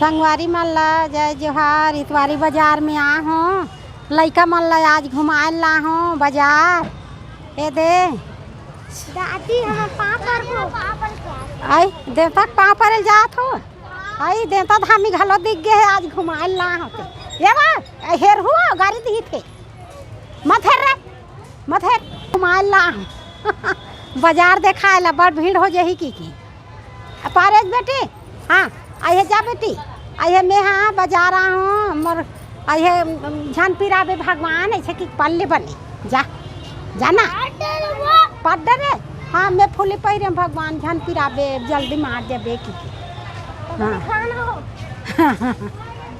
संगवारी मन ला जय जोहार। इतवारी बाजार में आ हूँ, लइका मन ला आज घुमाए ला हूँ बाजार। ए दे दादी हम पापड़ को आई देवता पाँव पर जात हो। आई देवता धामी घलो दिख गए आज घुमाए ला होते। ये बा हेर हुआ गाड़ी दी थे मत हेर रे मत हेर घुमाए ला बाजार देखाए ला बड़ भीड़ हो जाही की पारेज बेटी। हाँ आइए जा बेटी आइए मैं हाँ बाजार आ हूँ मोर आइए झन पिराबे भगवान ऐसे कि पल्ले बने जा जाना पड्डर रे। हाँ मैं फूली पहिरे भगवान झन पिराबे जल्दी मार देबे की। हाँ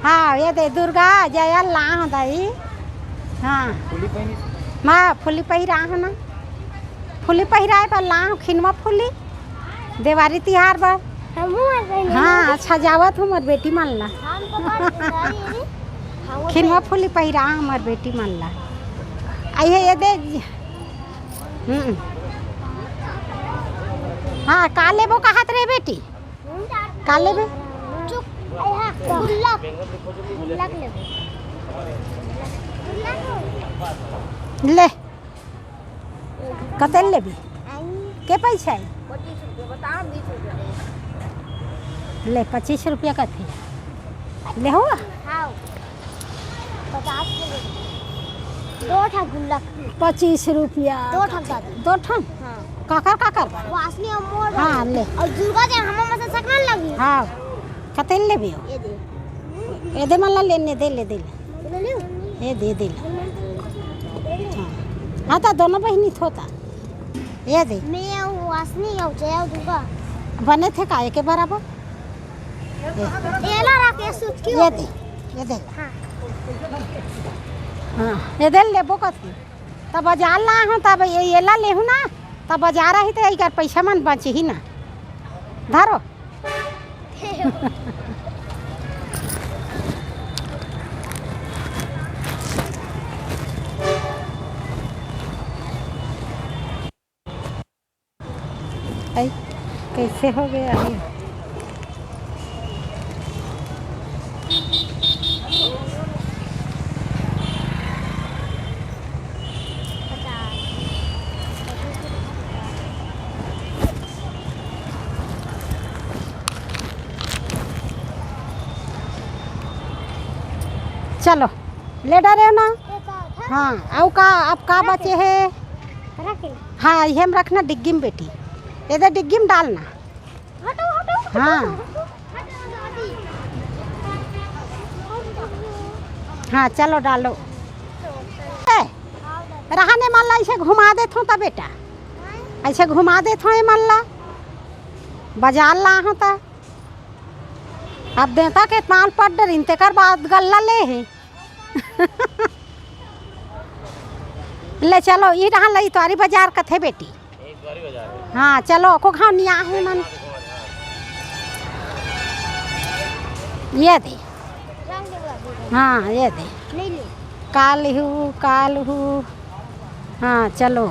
हाँ ये दे दुर्गा जया ला हूँ दाई। हाँ माँ फूली पहिरा हूँ ना फूली पहिराए पर ला हूँ खिनवा फूली देवारी तिहार पर। हाँ सजावत हूँ मोर बेटी मन ला खिनवा फूली पहिरा हमार बेटी मन ला। आइए ये दे हाँ का लेबो कहत रे बेटी का लेबे ले कते लेबी के पैसा ले 25 रुपया का थे ले हुआ 25 रुपया दो ठन काकर काकर वासनी अमोर हाँ ले और दुर्गा जी हम मसे सकन लगी। हाँ कते लेबी ये दे मन लेने दे ले ये दे हाँ तो दोनों बहनी होता ये दे मैं वासनी और जय दुर्गा बने थे काहे के बराबर एला रखे सूत की ये दे हाँ ये दे लेबो कथी तब बाजार ला हूँ तब ये ला ले हूँ ना तब बाजार ही तो एक पैसा मन बचे ही ना धरो आई कैसे हो गया ये चलो ले डरे ना। हाँ अब का बचे है। हाँ ये हम रखना डिग्गी में बेटी इधर डिग्गी में डालना। हाँ हाँ चलो डालो रहने मान ला ऐसे घुमा देता हूँ तब बेटा ऐसे घुमा देता हूँ मान ला बाजार ला हूँ तब अब देता के माल पड़ इनते कर बाद गल्ला ले है ले चलो ये रहा लई तुम्हारी बाजार कथे बेटी। हाँ चलो को खाओ निया है मन ये दे हाँ ये दे काल हूँ हाँ चलो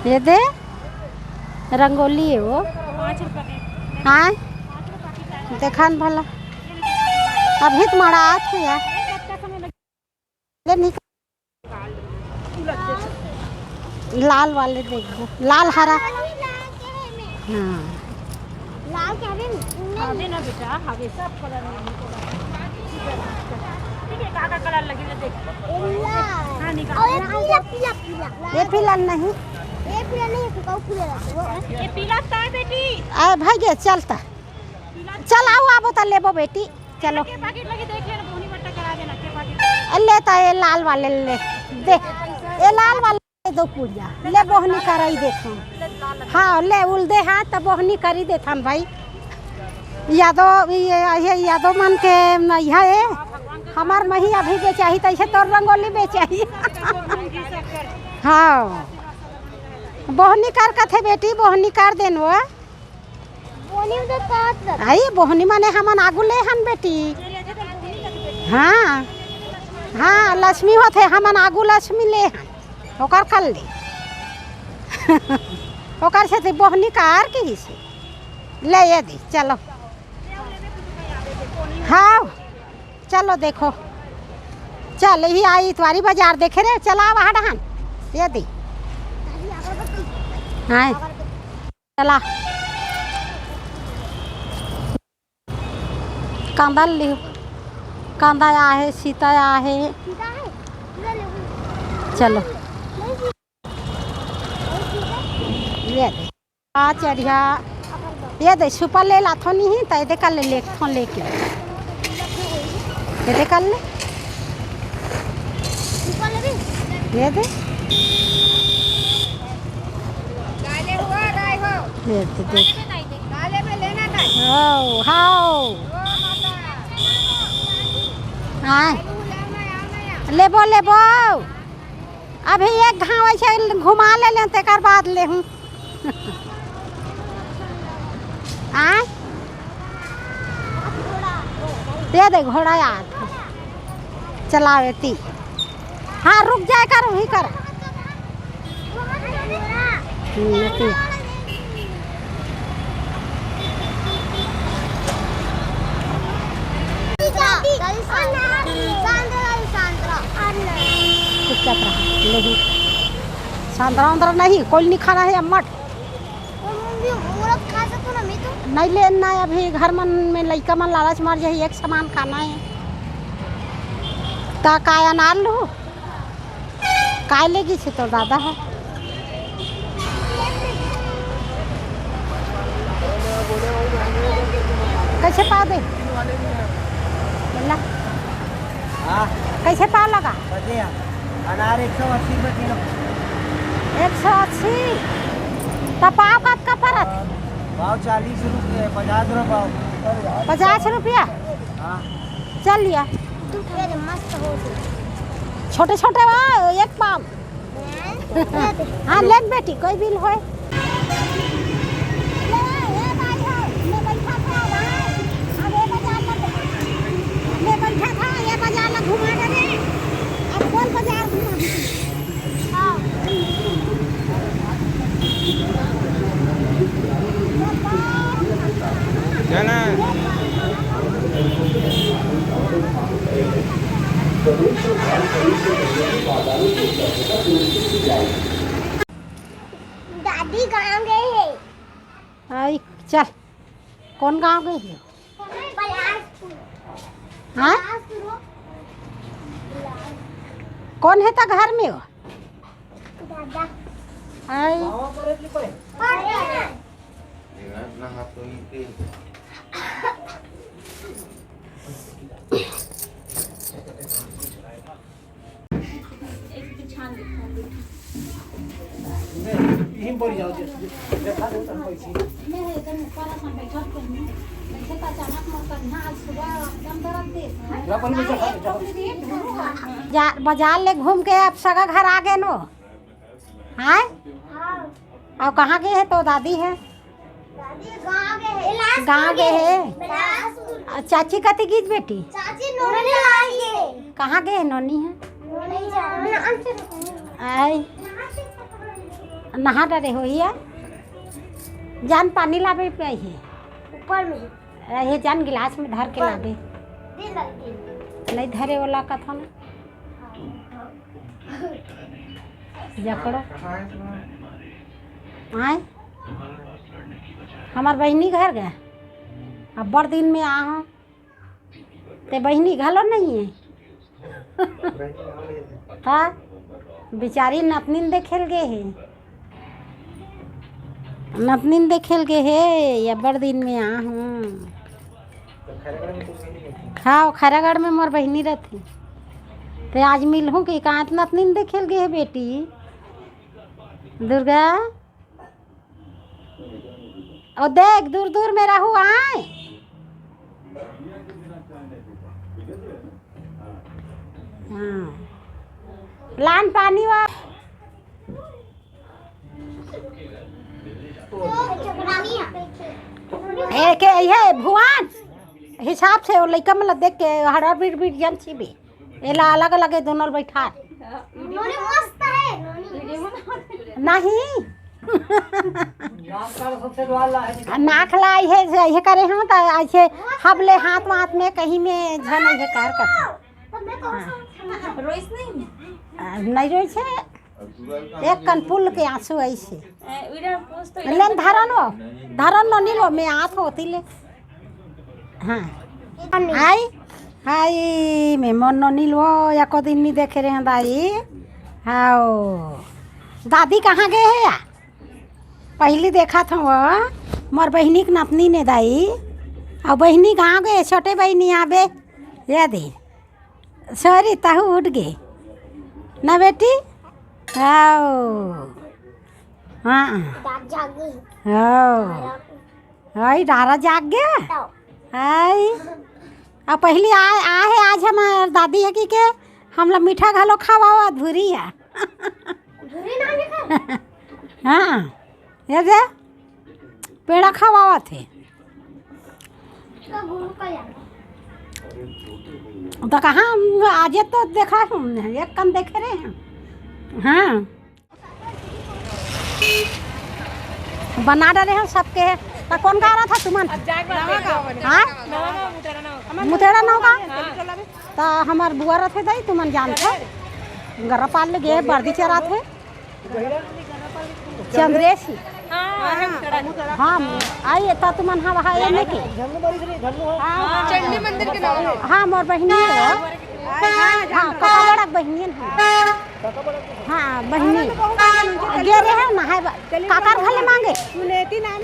ये दे रंगोली है वो 5 रुपये हाँ देखा न भला अभी तो मड़ा थे यार लाल वाले देखो लाल हरा। हाँ लाल क्या है ना बेटा हवे सब कलर में ठीक है काका कलर लगी देख हां निकाल ये फिलहाल नहीं ये पीला नहीं है तो पीला ये पीला था बेटी आ भाई गे चलता चल आओ आबो त लेबो बेटी चलो के पैकेट लगी देख लेना बोनी बट्टा करा देना के पैकेट लेता ये लाल वाले ले दे ये लाल वाले दो पूजा ले बोहनी कराई देखो। हाँ ले उल दे हाँ तब बोहनी करी देता भाई यादो मन के यह है हमार मही अभी बेचाही तैसे तोर रंगोली बेचाही हाँ बोहनी कर कथे बेटी बोहनी कर देन वो आई बोहनी माने हमन आगू ले हन बेटी। हाँ हाँ लक्ष्मी होते हमन आगू लक्ष्मी ले हन ओकर कर ले ओकर से बोहनी कार की ले ये दी चलो हाँ चलो देखो चल ही आई इतवारी बाजार देखे रे चला वहाँ डहान ये दी हाँ चला कांदा लियो कांदा आहे सीता आहे चलो ये दे आ चढ़िया ये दे सुपर ले लाथो नहीं तो ये कर ले फोन लेके ये कर ले ये दे ये दे ओ हाओ हाँ लेबो लेबो अभी एक घाव ऐसे घुमा ले लें तेकर बाद ले हूँ आय दे दे घोड़ा याद चलावे ती हाँ रुक जाए कर वही कर चुपचाप रहा नहीं सांद्रा उंद्रा नहीं कोई नहीं खाना है अम्मट नहीं लेना है अभी घर मन में लड़का मन लालच मार जाए एक सामान खाना है ता काय अनार लू काय लेगी से तो दादा है कैसे पा दे बोला कैसे पा लगा अनार 180 रुपये किलो 180 तो पाव कब का परत भाव 40 रुपये 50 रुपये 50 रुपया हाँ चल लिया मस्त हो छोटे छोटे एक पाव हाँ ले बेटी कोई बिल होए दादी गाँव गए हैं आई चल कौन गाँव गई है हाँ कौन है ता घर में हो दादा आई बाजार ले घूम के अब सगा घर आ गए नो हाँ अब कहाँ गए है तो दादी है गाँव गए है चाची कति गीत बेटी कहाँ गए नोनी है आई नहा डरे हो ही है जान पानी लावे पे आई है ऊपर में ये जान गिलास में धर के लावे नहीं धरे वाला कथा ना जकड़ो आए हमार बहनी घर गए अब बड़ दिन में आ हूँ ते बहनी घलो नहीं है हाँ बेचारी नतनीन देखेल गए है नतनीन देखेल गए है या बड़ दिन में आ हूँ खाओ खैरागढ़ में मोर बहनी रहती तो आज मिल हूँ कि कहाँ नतनीन देखेल गए है बेटी दुर्गा और देख दूर दूर में रहू आए हाँ लान पानी वा एक है भुवन हिसाब से वो लड़का मतलब देख के हरा बीट बीट जन छी भी एला अलग अलग है दोनों बैठा मस्त है नहीं नाक लाई है ये करे हम तो ऐसे हबले हाथ वाथ में कहीं में झन है कार कर रोइस नहीं नहीं रोई छे एक कनपुल के आंसू ऐसे उड़ा पोस्ट तो लेन धारन नो नीलो में आत होती ले हाँ आई हाय मैं मन नो नीलो या को दिन नहीं देखे रहे हैं दाई हाओ दादी कहाँ गए है या पहली देखा था वो मोर बहनी की नतनी ने दाई और बहनी कहाँ गए छोटे बहनी आबे ये दे सॉरी ताहू उठ गए ना बेटी आओ हाँ दाद जागी आओ हाय डारा जाग गया हाय अब पहली आ है आज हमार दादी है कि के हम लोग मीठा घालो खावा अधूरी है धुरी ना निकल हाँ ये दे पेड़ा खावा थे तो गुरु का यार तो कहाँ आज तो देखा हमने एक कम देखे रहे हैं हाँ बना डाले हैं सबके तो कौन गा रहा था तुमन हाँ मुतेड़ा नौ का तो हमार बुआ रहे दाई तुमन जानते गरा पाल ले गए बर्दी चरा थे चंद्रेशी हाँ आइए तो तुमन हाँ वहाँ ये की चंडी मंदिर के नाम हाँ मोर बहनी है हाँ कपड़ा बहनी है हाँ बहनी गे रहे हैं ना है काकर भले मांगे सुनेती नाम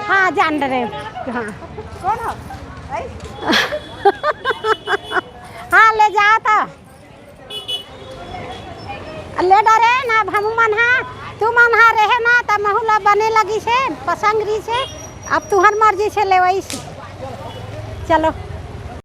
हाँ जान रहे हाँ कौन हो हाँ ले जा तो ले डरे ना हम मन हाँ तू मन हाँ रहे ना तो महुला बने लगी से पसंग रही से अब तुहर मर्जी से ले वही से चलो